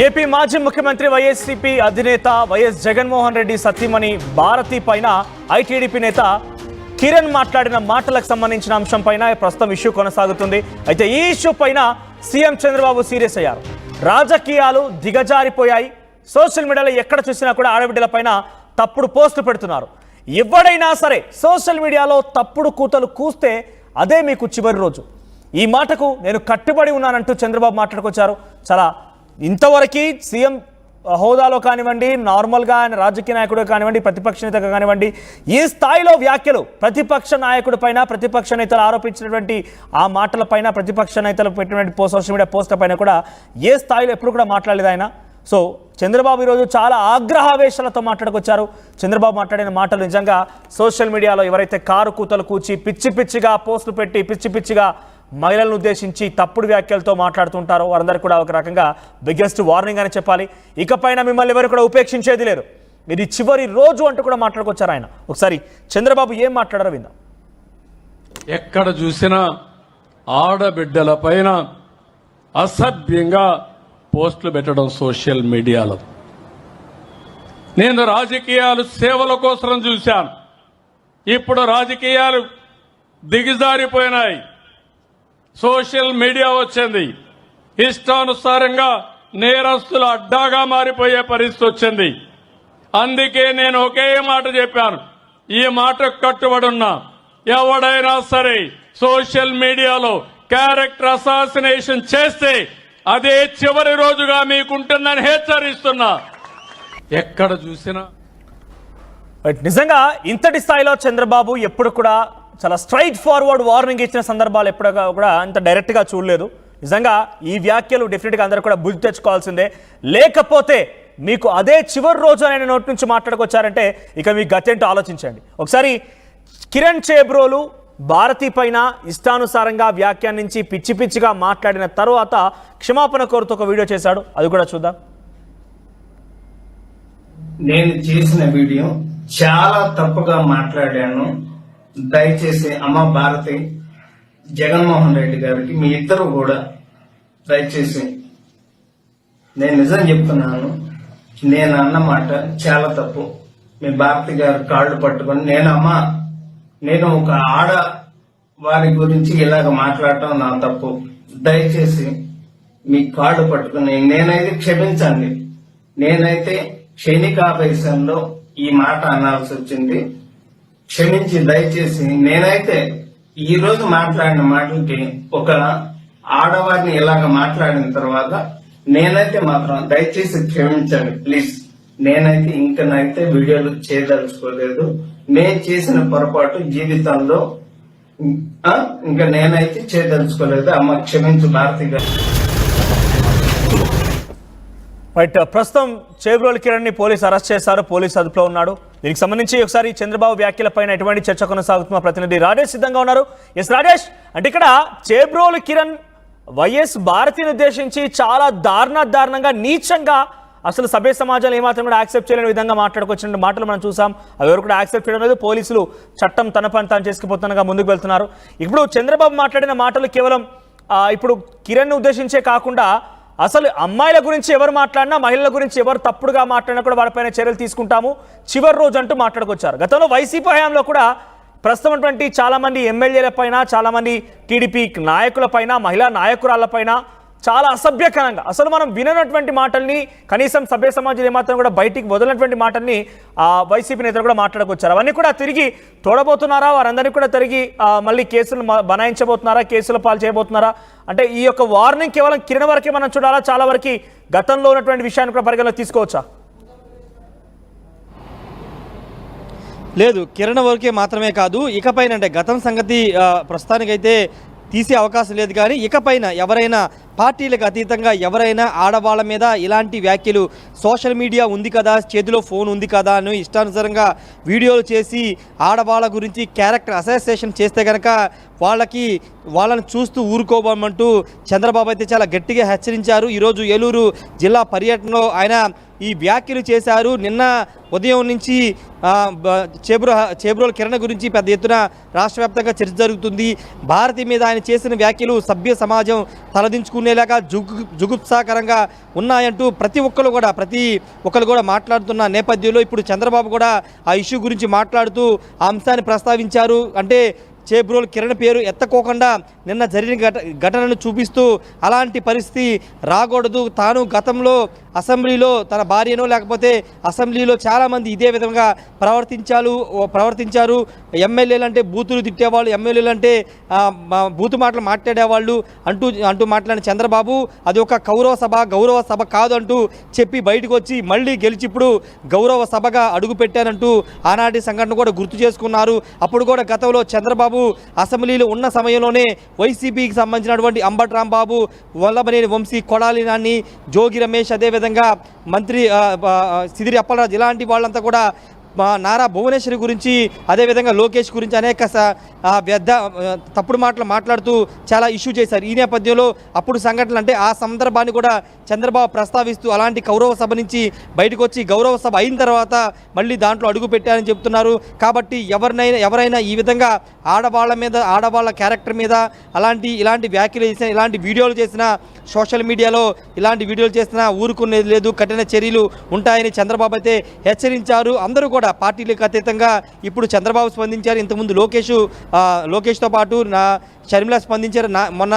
AP మాజీ ముఖ్యమంత్రి YSCP అధినేత వైఎస్ జగన్మోహన్ రెడ్డి సతీమణి భారతి పైన ఐటీడీపీ నేత కిరణ్ మాట్లాడిన మాటలకు సంబంధించిన అంశం పైన ప్రస్తుతం ఇష్యూ కొనసాగుతుంది. అయితే ఈ ఇష్యూ పైన సీఎం చంద్రబాబు సీరియస్ అయ్యారు. రాజకీయాలు దిగజారిపోయాయి. సోషల్ మీడియాలో ఎక్కడ చూసినా కూడా ఆడబిడ్డల పైన తప్పుడు పోస్టులు పెడుతున్నారు. ఎవడైనా సరే సోషల్ మీడియాలో తప్పుడు కూతలు కూస్తే అదే మీకు చివరి రోజు. ఈ మాటకు నేను కట్టుబడి ఉన్నానంటూ చంద్రబాబు మాట్లాడుకొచ్చారు. చాలా ఇంతవరకు సీఎం హోదాలో కానివ్వండి, నార్మల్గా ఆయన రాజకీయ నాయకుడు కానివ్వండి, ప్రతిపక్ష నేతగా కానివ్వండి, ఈ స్థాయిలో వ్యాఖ్యలు ప్రతిపక్ష నాయకుడి పైన, ప్రతిపక్ష నేతలు ఆరోపించినటువంటి ఆ మాటలపైన, ప్రతిపక్ష నేతలు పెట్టినటువంటి సోషల్ మీడియా పోస్టుల పైన కూడా ఏ స్థాయిలో ఎప్పుడు కూడా మాట్లాడలేదు ఆయన. సో చంద్రబాబు ఈరోజు చాలా ఆగ్రహావేశాలతో మాట్లాడుకొచ్చారు. చంద్రబాబు మాట్లాడిన మాటలు నిజంగా సోషల్ మీడియాలో ఎవరైతే కారు కూతలు కూచి పిచ్చి పిచ్చిగా పోస్టులు పెట్టి పిచ్చి పిచ్చిగా మహిళలను ఉద్దేశించి తప్పుడు వ్యాఖ్యలతో మాట్లాడుతుంటారో వారందరికీ కూడా ఒక రకంగా బిగ్గెస్ట్ వార్నింగ్ అని చెప్పాలి. ఇకపైన మిమ్మల్ని ఎవరు కూడా ఉపేక్షించేది లేదు, ఇది చివరి రోజు అంటూ కూడా మాట్లాడుకొచ్చారు ఆయన. ఒకసారి చంద్రబాబు ఏం మాట్లాడారో విందాం. ఎక్కడ చూసినా ఆడబిడ్డల పైన అసభ్యంగా పోస్టులు పెట్టడం సోషల్ మీడియాలో. నేను రాజకీయాలు సేవల కోసం చూశాను. ఇప్పుడు రాజకీయాలు దిగజారిపోయినాయి. సోషల్ మీడియా వచ్చింది. ఇష్టానుసారంగా నేరస్తుల అడ్డాగా మారిపోయే పరిస్థితి వచ్చింది. అందుకే నేను ఒకే మాట చెప్పాను, ఈ మాటకు కట్టుబడి ఉన్నా. ఎవడైనా సరే సోషల్ మీడియాలో క్యారెక్టర్ అసాసినేషన్ చేస్తే అదే చివరి రోజుగా మీకుంటుందని హెచ్చరిస్తున్నా. ఎక్కడ చూసినా నిజంగా ఇంతటి స్థాయిలో చంద్రబాబు ఎప్పుడు కూడా చాలా స్ట్రైట్ ఫార్వర్డ్ వార్నింగ్ ఇచ్చిన సందర్భాలు ఎప్పుడు కూడా అంత డైరెక్ట్గా చూడలేదు. నిజంగా ఈ వ్యాఖ్యలు డెఫినెట్గా అందరూ కూడా బుద్ధి తెచ్చుకోవాల్సిందే. లేకపోతే మీకు అదే చివరి రోజు ఆయన నోటి నుంచి మాట్లాడుకొచ్చారంటే ఇక మీ గతేంటో ఆలోచించండి. ఒకసారి కిరణ్ చేబ్రోలు భారతి పైన ఇష్టానుసారంగా వ్యాఖ్యానించి పిచ్చి పిచ్చిగా మాట్లాడిన తర్వాత క్షమాపణ కోరుతూ ఒక వీడియో చేశాడు, అది కూడా చూద్దాం. నేను చేసిన వీడియో చాలా తప్పుగా మాట్లాడాను. దయచేసి అమ్మ భారతి, జగన్మోహన్ రెడ్డి గారికి మీ ఇద్దరు కూడా దయచేసి నేను నిజం చెప్తున్నాను, నేను అన్నమాట చాలా తప్పు. మీ భారతి గారు కాళ్ళు పట్టుకొని నేను ఒక ఆడ వారి గురించి ఇలాగ మాట్లాడటం నా తప్పు. దయచేసి మీ కాళ్ళు పట్టుకుని నేనైతే క్షమించండి. నేనైతే క్షణికావేశంలో ఈ మాట అనాల్సి వచ్చింది. క్షమించి దయచేసి నేనైతే ఈ రోజు మాట్లాడిన మాటలకి ఒక ఆడవారిని ఇలాగ మాట్లాడిన తర్వాత నేనైతే మాత్రం దయచేసి క్షమించండి ప్లీజ్. నేనైతే ఇంకనైతే వీడియోలు చేయదలుచుకోలేదు. నేను చేసిన పొరపాటు జీవితంలో ఇంకా నేనైతే చేయదలుచుకోలేదు. అమ్మ క్షమించు భారతి గారు. రైట్, ప్రస్తుతం చేబ్రోలు కిరణ్ ని పోలీసు అరెస్ట్ చేశారు. పోలీసు అదుపులో ఉన్నాడు. దీనికి సంబంధించి ఒకసారి చంద్రబాబు వ్యాఖ్యలపైన ఎటువంటి చర్చ కొనసాగుతున్న ప్రతినిధి రాజేష్ సిద్ధంగా ఉన్నారు. ఎస్ రాజేష్, అంటే ఇక్కడ చేబ్రోలు కిరణ్ వైఎస్ భారతిని ఉద్దేశించి చాలా దారుణంగా నీచంగా అసలు సభ్య సమాజాలు ఏమాత్రం కూడా యాక్సెప్ట్ చేయలేని విధంగా మాట్లాడుకొచ్చిన మాటలు మనం చూసాం. అవి ఎవరు కూడా యాక్సెప్ట్ చేయడం లేదు. పోలీసులు చట్టం తన పని తాను చేసుకుపోతున్నగా ముందుకు వెళ్తున్నారు. ఇప్పుడు చంద్రబాబు మాట్లాడిన మాటలు కేవలం ఇప్పుడు కిరణ్ ఉద్దేశించే కాకుండా అసలు అమ్మాయిల గురించి ఎవరు మాట్లాడినా, మహిళల గురించి ఎవరు తప్పుడుగా మాట్లాడినా కూడా వారిపైన చర్యలు తీసుకుంటాము చివరి రోజు అంటూ మాట్లాడుకొచ్చారు. గతంలో వైసీపీ హయాంలో కూడా ప్రస్తుతం చాలా మంది ఎమ్మెల్యేల పైన, చాలా మంది టీడీపీ నాయకుల పైన, మహిళా నాయకురాళ్ల పైన చాలా అసభ్యకరంగా అసలు మనం విననటువంటి మాటల్ని, కనీసం సభ్య సమాజం ఏమాత్రం కూడా బయటికి వదలనటువంటి మాటల్ని వైసీపీ నేతలు కూడా మాట్లాడుకొచ్చారు. అవన్నీ కూడా తిరిగి తోడబోతున్నారా? వారందరినీ కూడా తిరిగి మళ్ళీ కేసులు బనాయించబోతున్నారా? కేసుల పాలు చేయబోతున్నారా? అంటే ఈ యొక్క వార్నింగ్ కేవలం కిరణ్ వరకే మనం చూడాలా? చాలా వరకు గతంలో ఉన్నటువంటి విషయాన్ని కూడా పరిగణలోకి తీసుకోవచ్చా? లేదు, కిరణ్ వరకే మాత్రమే కాదు, ఇకపైన అంటే గతం సంగతి ప్రస్తుతానికైతే తీసే అవకాశం లేదు. కానీ ఇకపైన ఎవరైనా పార్టీలకు అతీతంగా ఎవరైనా ఆడవాళ్ళ మీద ఇలాంటి వ్యాఖ్యలు, సోషల్ మీడియా ఉంది కదా, చేతిలో ఫోన్ ఉంది కదా అని ఇష్టానుసారంగా వీడియోలు చేసి ఆడవాళ్ళ గురించి క్యారెక్టర్ అసాసినేషన్ చేస్తే కనుక వాళ్ళని చూస్తూ ఊరుకోబోమంటూ చంద్రబాబు అయితే చాలా గట్టిగా హెచ్చరించారు. ఈరోజు ఏలూరు జిల్లా పర్యటనలో ఆయన ఈ వ్యాఖ్యలు చేశారు. నిన్న ఉదయం నుంచి చేబ్రోలు కిరణ్ గురించి పెద్ద ఎత్తున రాష్ట్ర వ్యాప్తంగా చర్చ జరుగుతుంది. భారతి మీద ఆయన చేసిన వ్యాఖ్యలు సభ్య సమాజం తలదించుకునేలాగా జుగుప్సాకరంగా ఉన్నాయంటూ ప్రతి ఒక్కరు కూడా మాట్లాడుతున్న నేపథ్యంలో ఇప్పుడు చంద్రబాబు కూడా ఆ ఇష్యూ గురించి మాట్లాడుతూ ఆ అంశాన్ని ప్రస్తావించారు. అంటే చేబ్రోలు కిరణ్ పేరు ఎత్తకోకుండా నిన్న జరిగిన ఘటనను చూపిస్తూ అలాంటి పరిస్థితి రాకూడదు, తాను గతంలో అసెంబ్లీలో తన భార్యను లేకపోతే అసెంబ్లీలో చాలామంది ఇదే విధంగా ప్రవర్తించారు. ఎమ్మెల్యేలు అంటే బూతులు తిట్టేవాళ్ళు, ఎమ్మెల్యేలు అంటే బూతు మాటలు మాట్లాడేవాళ్ళు అంటూ మాట్లాడిన చంద్రబాబు అది ఒక గౌరవ సభ కాదు అంటూ చెప్పి బయటకు వచ్చి మళ్ళీ గెలిచి ఇప్పుడు గౌరవ సభగా అడుగుపెట్టానంటూ ఆనాటి సంఘటన కూడా గుర్తు చేసుకున్నారు. అప్పుడు కూడా గతంలో చంద్రబాబు అసెంబ్లీలో ఉన్న సమయంలోనే వైసీపీకి సంబంధించినటువంటి అంబటి రాంబాబు, వల్లభనేని వంశీ, కొడాలి నాని, జోగి రమేష్, అదేవిధంగా మంత్రి సిదిరి అప్పలరాజు ఇలాంటి వాళ్ళంతా కూడా నారా భువనేశ్వరి గురించి అదేవిధంగా లోకేష్ గురించి అనేక తప్పుడు మాటలు మాట్లాడుతూ చాలా ఇష్యూ చేశారు. ఈ నేపథ్యంలో అప్పుడు సంఘటనలు అంటే ఆ సందర్భాన్ని కూడా చంద్రబాబు ప్రస్తావిస్తూ అలాంటి గౌరవ సభ నుంచి బయటకు వచ్చి గౌరవ సభ అయిన తర్వాత మళ్ళీ దాంట్లో అడుగు పెట్టారని చెప్తున్నారు. కాబట్టి ఎవరైనా ఈ విధంగా ఆడవాళ్ళ క్యారెక్టర్ మీద ఇలాంటి వ్యాఖ్యలు చేసిన, ఇలాంటి వీడియోలు చేసిన, సోషల్ మీడియాలో ఇలాంటి వీడియోలు చేసినా ఊరుకునేది లేదు, కఠిన చర్యలు ఉంటాయని చంద్రబాబు అయితే హెచ్చరించారు. అందరూ కూడా పార్టీలకు అతీతంగా ఇప్పుడు చంద్రబాబు స్పందించారు. ఇంతకుముందు లోకేష్తో పాటు షర్మిల స్పందించారు. మొన్న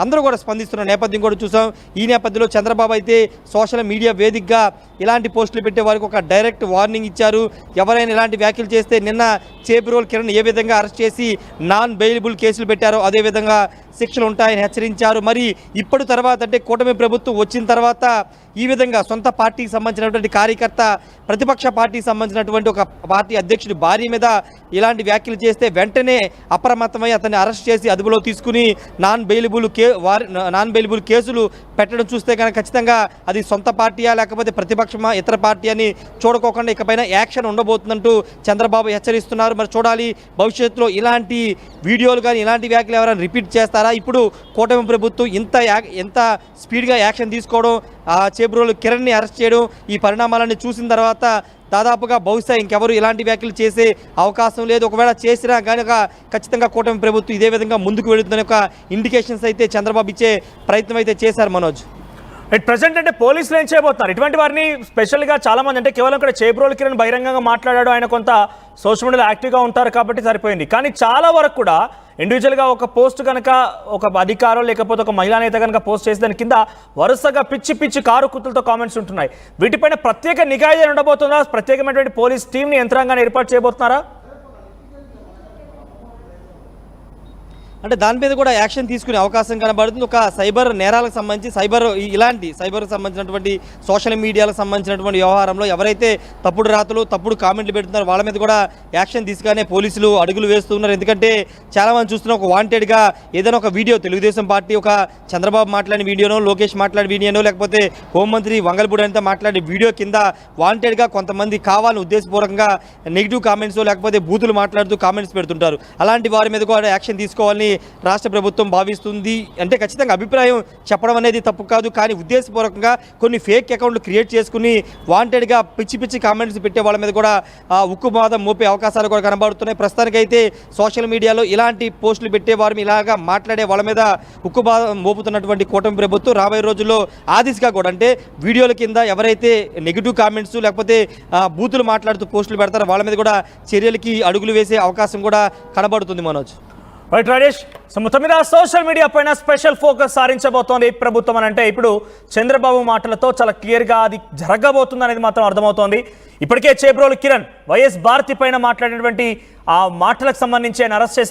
అందరూ కూడా స్పందిస్తున్న నేపథ్యం కూడా చూసాం. ఈ నేపథ్యంలో చంద్రబాబు అయితే సోషల్ మీడియా వేదికగా ఇలాంటి పోస్టులు పెట్టే వారికి ఒక డైరెక్ట్ వార్నింగ్ ఇచ్చారు. ఎవరైనా ఇలాంటి వ్యాఖ్యలు చేస్తే నిన్న చేబ్రోలు కిరణ్ ఏ విధంగా అరెస్ట్ చేసి నాన్ బెయిలబుల్ కేసులు పెట్టారో అదేవిధంగా శిక్షలు ఉంటాయని హెచ్చరించారు. మరి ఇప్పుడు తర్వాత అంటే కూటమి ప్రభుత్వం వచ్చిన తర్వాత ఈ విధంగా సొంత పార్టీకి సంబంధించినటువంటి కార్యకర్త, ప్రతిపక్ష పార్టీకి సంబంధించినటువంటి ఒక పార్టీ అధ్యక్షుడి భార్య మీద ఇలాంటి వ్యాఖ్యలు చేస్తే వెంటనే అప్రమత్తమై అతన్ని అరెస్ట్ చేసి అదుపులో తీసుకుని నాన్ బెయిలబుల్ కేసులు పెట్టడం చూస్తే కనుక ఖచ్చితంగా అది సొంత పార్టీయా లేకపోతే ప్రతిపక్షమా ఇతర పార్టీ అని చూడకోకుండా ఇకపైన యాక్షన్ ఉండబోతుందంటూ చంద్రబాబు హెచ్చరిస్తున్నారు. మరి చూడాలి భవిష్యత్తులో ఇలాంటి వీడియోలు కానీ ఇలాంటి వ్యాఖ్యలు ఎవరైనా రిపీట్ చేస్తారా? ఇప్పుడు కూటమి ప్రభుత్వం ఎంత స్పీడ్గా యాక్షన్ తీసుకోవడం, చేబ్రోలు కిరణ్ని అరెస్ట్ చేయడం, ఈ పరిణామాలన్నీ చూసిన తర్వాత దాదాపుగా బహుశా ఇంకెవరు ఇలాంటి వ్యాఖ్యలు చేసే అవకాశం లేదు. ఒకవేళ చేసినా కనుక ఖచ్చితంగా కూటమి ప్రభుత్వం ఇదే విధంగా ముందుకు వెళుతుందనే ఒక ఇండికేషన్స్ అయితే చంద్రబాబు ఇచ్చే ప్రయత్నం అయితే చేశారు. మనోజ్, ప్రజెంట్ అంటే పోలీసులు ఏం చేయబోతున్నారు? ఇటువంటి వారిని స్పెషల్గా చాలామంది అంటే కేవలం ఇక్కడ చేబ్రోలు కిరణ్ బహిరంగంగా మాట్లాడాడు, ఆయన కొంత సోషల్ మీడియాలో యాక్టివ్గా ఉంటారు కాబట్టి సరిపోయింది. కానీ చాలా వరకు కూడా ఇండివిజువల్గా ఒక పోస్ట్ కనుక ఒక అధికారం లేకపోతే ఒక మహిళా నేత కనుక పోస్ట్ చేసి దాని కింద వరుసగా పిచ్చి కారు కుతులతో కామెంట్స్ ఉంటున్నాయి. వీటిపైన ప్రత్యేక నిఘా ఉండబోతుందా? ప్రత్యేకమైనటువంటి పోలీస్ టీంని యంత్రాంగాన్ని ఏర్పాటు చేయబోతున్నారా? అంటే దాని మీద కూడా యాక్షన్ తీసుకునే అవకాశం కనబడుతుంది. ఒక సైబర్ నేరాలకు సంబంధించి సైబర్కి సంబంధించినటువంటి సోషల్ మీడియాలకు సంబంధించినటువంటి వ్యవహారంలో ఎవరైతే తప్పుడు రాతలు తప్పుడు కామెంట్లు పెడుతున్నారో వాళ్ళ మీద కూడా యాక్షన్ తీసుకునే పోలీసులు అడుగులు వేస్తున్నారు. ఎందుకంటే చాలామంది చూస్తున్న ఒక వాంటెడ్గా ఏదైనా ఒక వీడియో, తెలుగుదేశం పార్టీ ఒక చంద్రబాబు మాట్లాడిన వీడియోనో, లోకేష్ మాట్లాడిన వీడియోనో, లేకపోతే హోంమంత్రి వంగల్పూడి అంతా మాట్లాడే వీడియో కింద వాంటెడ్గా కొంతమంది కావాలని ఉద్దేశపూర్వకంగా నెగిటివ్ కామెంట్స్ లేకపోతే బూతులు మాట్లాడుతూ కామెంట్స్ పెడుతుంటారు. అలాంటి వారి మీద కూడా యాక్షన్ తీసుకోవాలని రాష్ట్ర ప్రభుత్వం భావిస్తుంది. అంటే ఖచ్చితంగా అభిప్రాయం చెప్పడం అనేది తప్పు కాదు, కానీ ఉద్దేశపూర్వకంగా కొన్ని ఫేక్ అకౌంట్లు క్రియేట్ చేసుకుని వాంటెడ్గా పిచ్చి కామెంట్స్ పెట్టే వాళ్ళ మీద కూడా ఉక్కుమాదం మోపే అవకాశాలు కూడా కనబడుతున్నాయి. ప్రస్తుతానికైతే సోషల్ మీడియాలో ఇలాంటి పోస్టులు పెట్టేవారు, ఇలాగా మాట్లాడే వాళ్ళ మీద ఉక్కుమాదం మోపుతున్నటువంటి కూటమి ప్రభుత్వం రాబోయే రోజుల్లో ఆ దిశగా కూడా అంటే వీడియోల కింద ఎవరైతే నెగిటివ్ కామెంట్స్ లేకపోతే బూతులు మాట్లాడుతూ పోస్టులు పెడతారో వాళ్ళ మీద కూడా చర్యలకి అడుగులు వేసే అవకాశం కూడా కనబడుతుంది. మనోజ్, రైట్ రాజేష్, సో మొత్తం మీద సోషల్ మీడియా పైన స్పెషల్ ఫోకస్ సారించబోతోంది ప్రభుత్వం అని అంటే ఇప్పుడు చంద్రబాబు మాటలతో చాలా క్లియర్గా అది జరగబోతుంది అనేది మాత్రం అర్థమవుతోంది. ఇప్పటికే చేబ్రోలు కిరణ్ వైఎస్ భారతి పైన మాట్లాడినటువంటి ఆ మాటలకు సంబంధించి ఆయన అరెస్ట్ చేశారు.